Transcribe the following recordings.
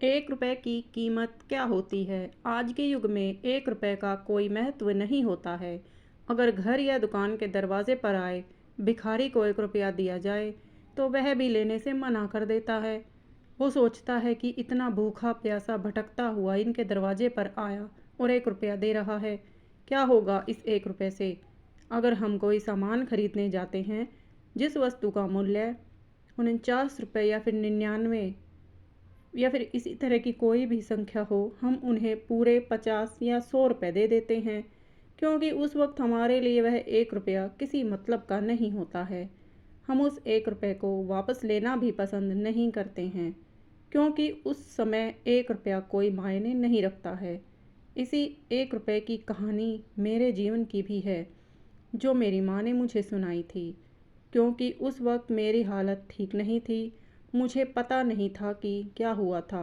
एक रुपए की कीमत क्या होती है? आज के युग में एक रुपए का कोई महत्व नहीं होता है। अगर घर या दुकान के दरवाजे पर आए भिखारी को एक रुपया दिया जाए तो वह भी लेने से मना कर देता है। वो सोचता है कि इतना भूखा प्यासा भटकता हुआ इनके दरवाजे पर आया और एक रुपया दे रहा है, क्या होगा इस एक रुपये से? अगर हम कोई सामान खरीदने जाते हैं जिस वस्तु का मूल्य 49 रुपये या फिर 99 या फिर इसी तरह की कोई भी संख्या हो, हम उन्हें पूरे 50 या 100 रुपये दे देते हैं, क्योंकि उस वक्त हमारे लिए वह एक रुपया किसी मतलब का नहीं होता है। हम उस एक रुपये को वापस लेना भी पसंद नहीं करते हैं, क्योंकि उस समय एक रुपया कोई मायने नहीं रखता है। इसी एक रुपये की कहानी मेरे जीवन की भी है, जो मेरी माँ ने मुझे सुनाई थी, क्योंकि उस वक्त मेरी हालत ठीक नहीं थी। मुझे पता नहीं था कि क्या हुआ था।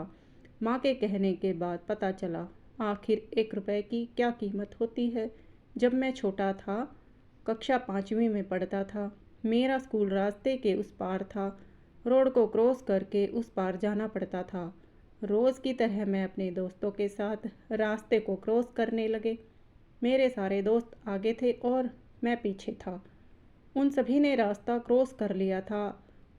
माँ के कहने के बाद पता चला आखिर एक रुपए की क्या कीमत होती है। जब मैं छोटा था, कक्षा 5वीं में पढ़ता था, मेरा स्कूल रास्ते के उस पार था। रोड को क्रॉस करके उस पार जाना पड़ता था। रोज़ की तरह मैं अपने दोस्तों के साथ रास्ते को क्रॉस करने लगे। मेरे सारे दोस्त आगे थे और मैं पीछे था। उन सभी ने रास्ता क्रॉस कर लिया था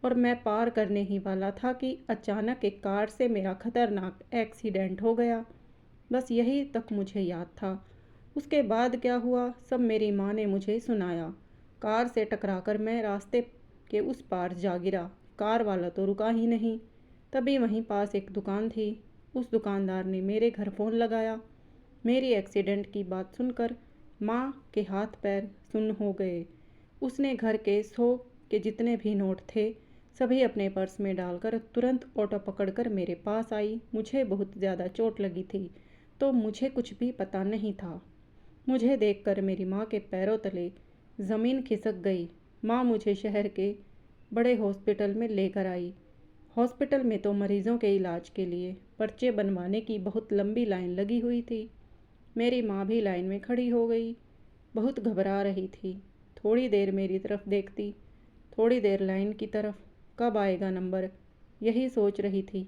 और मैं पार करने ही वाला था कि अचानक एक कार से मेरा खतरनाक एक्सीडेंट हो गया। बस यही तक मुझे याद था। उसके बाद क्या हुआ सब मेरी माँ ने मुझे सुनाया। कार से टकराकर मैं रास्ते के उस पार जा गिरा। कार वाला तो रुका ही नहीं। तभी वहीं पास एक दुकान थी। उस दुकानदार ने मेरे घर फ़ोन लगाया। मेरी एक्सीडेंट की बात सुनकर माँ के हाथ पैर सुन्न हो गए। उसने घर के 100 के जितने भी नोट थे सभी अपने पर्स में डालकर तुरंत ऑटो पकड़कर मेरे पास आई। मुझे बहुत ज़्यादा चोट लगी थी, तो मुझे कुछ भी पता नहीं था। मुझे देखकर मेरी माँ के पैरों तले ज़मीन खिसक गई। माँ मुझे शहर के बड़े हॉस्पिटल में लेकर आई। हॉस्पिटल में तो मरीज़ों के इलाज के लिए पर्चे बनवाने की बहुत लंबी लाइन लगी हुई थी। मेरी माँ भी लाइन में खड़ी हो गई, बहुत घबरा रही थी। थोड़ी देर मेरी तरफ देखती, थोड़ी देर लाइन की तरफ। कब आएगा नंबर, यही सोच रही थी।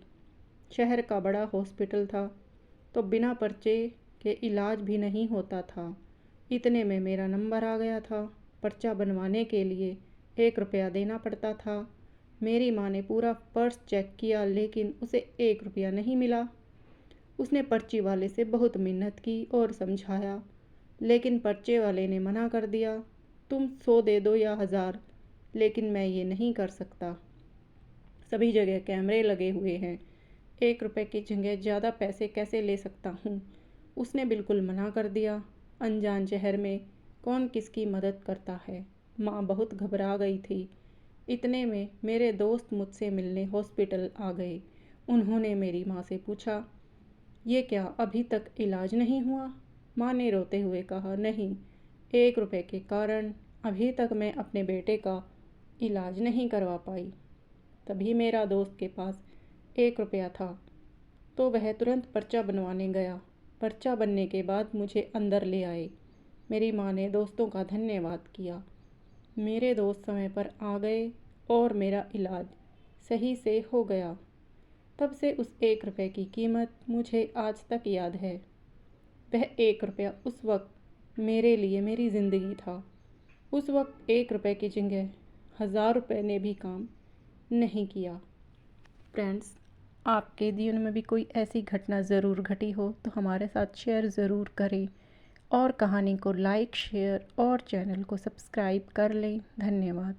शहर का बड़ा हॉस्पिटल था, तो बिना पर्चे के इलाज भी नहीं होता था। इतने में मेरा नंबर आ गया था। पर्चा बनवाने के लिए एक रुपया देना पड़ता था। मेरी माँ ने पूरा पर्स चेक किया, लेकिन उसे एक रुपया नहीं मिला। उसने पर्ची वाले से बहुत मिन्नत की और समझाया, लेकिन पर्चे वाले ने मना कर दिया। तुम 100 दे दो या 1000, लेकिन मैं ये नहीं कर सकता। सभी जगह कैमरे लगे हुए हैं, एक रुपये की जगह ज़्यादा पैसे कैसे ले सकता हूँ। उसने बिल्कुल मना कर दिया। अनजान शहर में कौन किसकी मदद करता है। माँ बहुत घबरा गई थी। इतने में मेरे दोस्त मुझसे मिलने हॉस्पिटल आ गए। उन्होंने मेरी माँ से पूछा, ये क्या अभी तक इलाज नहीं हुआ? माँ ने रोते हुए कहा, नहीं, एक रुपये के कारण अभी तक मैं अपने बेटे का इलाज नहीं करवा पाई। तभी मेरा दोस्त के पास एक रुपया था, तो वह तुरंत पर्चा बनवाने गया। पर्चा बनने के बाद मुझे अंदर ले आए। मेरी माँ ने दोस्तों का धन्यवाद किया। मेरे दोस्त समय पर आ गए और मेरा इलाज सही से हो गया। तब से उस एक रुपये की कीमत मुझे आज तक याद है। वह एक रुपया उस वक्त मेरे लिए मेरी ज़िंदगी था। उस वक्त एक रुपये की जगह 1000 रुपये ने भी काम नहीं किया। फ्रेंड्स, आपके जीवन में भी कोई ऐसी घटना ज़रूर घटी हो तो हमारे साथ शेयर ज़रूर करें, और कहानी को लाइक, शेयर और चैनल को सब्सक्राइब कर लें। धन्यवाद।